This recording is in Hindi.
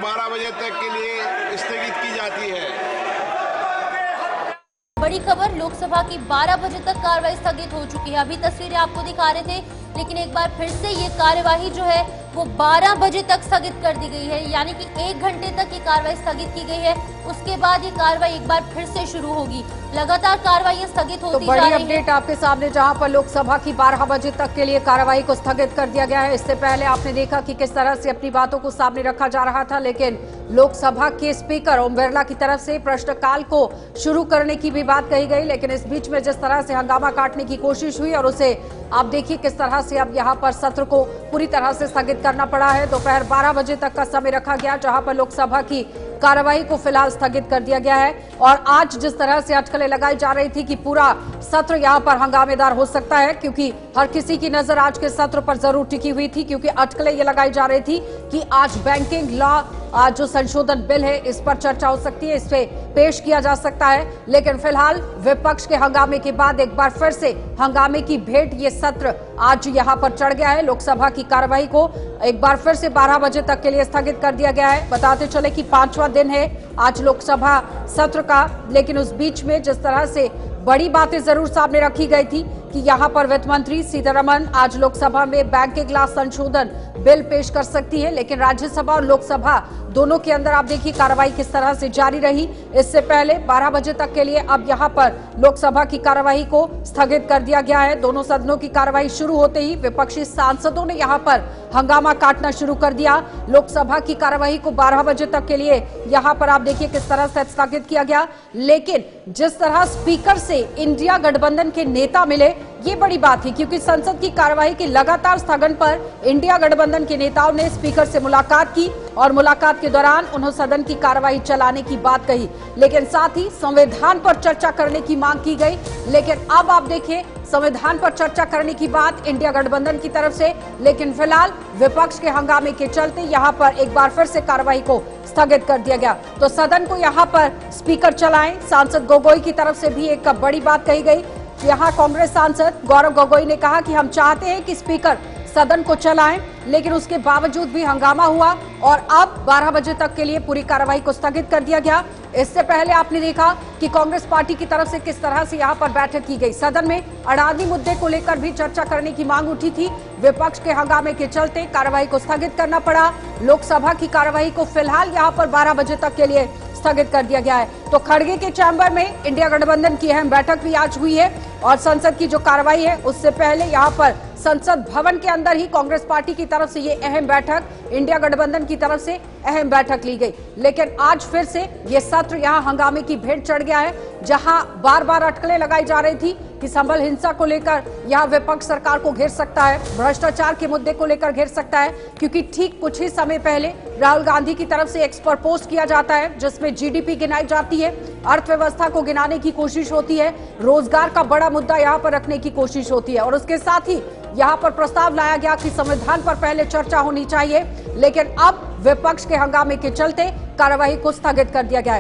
12 बजे तक के लिए स्थगित की जाती है। बड़ी खबर, लोकसभा की 12 बजे तक कार्रवाई स्थगित हो चुकी है। अभी तस्वीरें आपको दिखा रहे थे, लेकिन एक बार फिर से ये कार्यवाही जो है वो 12 बजे तक स्थगित कर दी गई है। यानी कि 1 घंटे तक ये कार्रवाई स्थगित की गई है। उसके बाद ये कार्रवाई एक बार फिर से शुरू होगी। लगातार कार्रवाई स्थगित होती जा रही है। बड़ी अपडेट आपके सामने, जहां पर लोकसभा की 12 बजे तक के लिए कार्रवाई को स्थगित कर दिया गया है। इससे पहले आपने देखा कि किस तरह से अपनी बातों को सामने रखा जा रहा था, लेकिन लोकसभा के स्पीकर ओम बिरला की तरफ से प्रश्नकाल को शुरू करने की भी बात कही गई। लेकिन इस बीच में जिस तरह से हंगामा काटने की कोशिश हुई और उसे आप देखिए किस तरह से अब यहाँ पर सत्र को पूरी तरह से स्थगित करना पड़ा है। दोपहर 12 बजे तक का समय रखा गया, जहां पर लोकसभा की कार्रवाई को फिलहाल स्थगित कर दिया गया है। और आज जिस तरह से अटकलें लगाई जा रही थी कि पूरा सत्र यहां पर हंगामेदार हो सकता है, क्योंकि हर किसी की नजर आज के सत्र पर जरूर टिकी हुई थी, क्योंकि अटकलें ये लगाई जा रही थी कि आज बैंकिंग लॉ जो संशोधन बिल है इस पर चर्चा हो सकती है, इस पे पेश किया जा सकता है। लेकिन फिलहाल विपक्ष के हंगामे के बाद एक बार फिर से हंगामे की भेंट ये सत्र आज यहां पर चढ़ गया है। लोकसभा की कार्रवाई को एक बार फिर से 12 बजे तक के लिए स्थगित कर दिया गया है। बताते चले कि 5वां दिन है आज लोकसभा सत्र का, लेकिन उस बीच में जिस तरह से बड़ी बातें जरूर सामने रखी गई थी कि यहां पर वित्त मंत्री सीतारमण आज लोकसभा में बैंकिंग लॉ संशोधन बिल पेश कर सकती है। लेकिन राज्यसभा और लोकसभा दोनों के अंदर आप देखिए कार्रवाई किस तरह से जारी रही। इससे पहले 12 बजे तक के लिए अब यहां पर लोकसभा की कार्रवाई को स्थगित कर दिया गया है। दोनों सदनों की कार्रवाई शुरू होते ही विपक्षी सांसदों ने यहां पर हंगामा काटना शुरू कर दिया। लोकसभा की कार्रवाई को 12 बजे तक के लिए यहां पर आप देखिए किस तरह से स्थगित किया गया। लेकिन जिस तरह स्पीकर से इंडिया गठबंधन के नेता मिले, ये बड़ी बात थी, क्योंकि संसद की कार्यवाही के लगातार स्थगन पर इंडिया गठबंधन के नेताओं ने स्पीकर से मुलाकात की और मुलाकात के दौरान उन्होंने सदन की कार्यवाही चलाने की बात कही, लेकिन साथ ही संविधान पर चर्चा करने की मांग की गई। लेकिन अब आप देखिए संविधान पर चर्चा करने की बात इंडिया गठबंधन की तरफ से, लेकिन फिलहाल विपक्ष के हंगामे के चलते यहां पर एक बार फिर से कार्रवाई को स्थगित कर दिया गया। तो सदन को यहां पर स्पीकर चलाएं, सांसद गोगोई की तरफ से भी एक बड़ी बात कही गई। यहाँ कांग्रेस सांसद गौरव गोगोई ने कहा कि हम चाहते हैं कि स्पीकर सदन को चलाएं, लेकिन उसके बावजूद भी हंगामा हुआ और अब 12 बजे तक के लिए पूरी कार्रवाई को स्थगित कर दिया गया। इससे पहले आपने देखा कि कांग्रेस पार्टी की तरफ से किस तरह से यहाँ पर बैठक की गई। सदन में अडानी मुद्दे को लेकर भी चर्चा करने की मांग उठी थी। विपक्ष के हंगामे के चलते कार्रवाई को स्थगित करना पड़ा। लोकसभा की कार्रवाई को फिलहाल यहाँ पर 12 बजे तक के लिए स्थगित कर दिया गया है। तो खड़गे के चैम्बर में इंडिया गठबंधन की अहम बैठक भी आज हुई है और संसद की जो कार्रवाई है उससे पहले यहाँ पर संसद भवन के अंदर ही कांग्रेस पार्टी की तरफ से ये अहम बैठक, इंडिया गठबंधन की तरफ से अहम बैठक ली गई। लेकिन आज फिर से ये सत्र यहाँ हंगामे की भेंट चढ़ गया है, जहां बार बार अटकलें लगाई जा रही थी कि संभल हिंसा को लेकर यहाँ विपक्ष सरकार को घेर सकता है, भ्रष्टाचार के मुद्दे को लेकर घेर सकता है, क्योंकि ठीक कुछ ही समय पहले राहुल गांधी की तरफ से एक प्रपोज किया जाता है जिसमें जीडीपी गिनाई जाती है, अर्थव्यवस्था को गिनाने की कोशिश होती है, रोजगार का बड़ा मुद्दा यहाँ पर रखने की कोशिश होती है और उसके साथ ही यहाँ पर प्रस्ताव लाया गया कि संविधान पर पहले चर्चा होनी चाहिए। लेकिन अब विपक्ष के हंगामे के चलते कार्रवाई को स्थगित कर दिया गया है।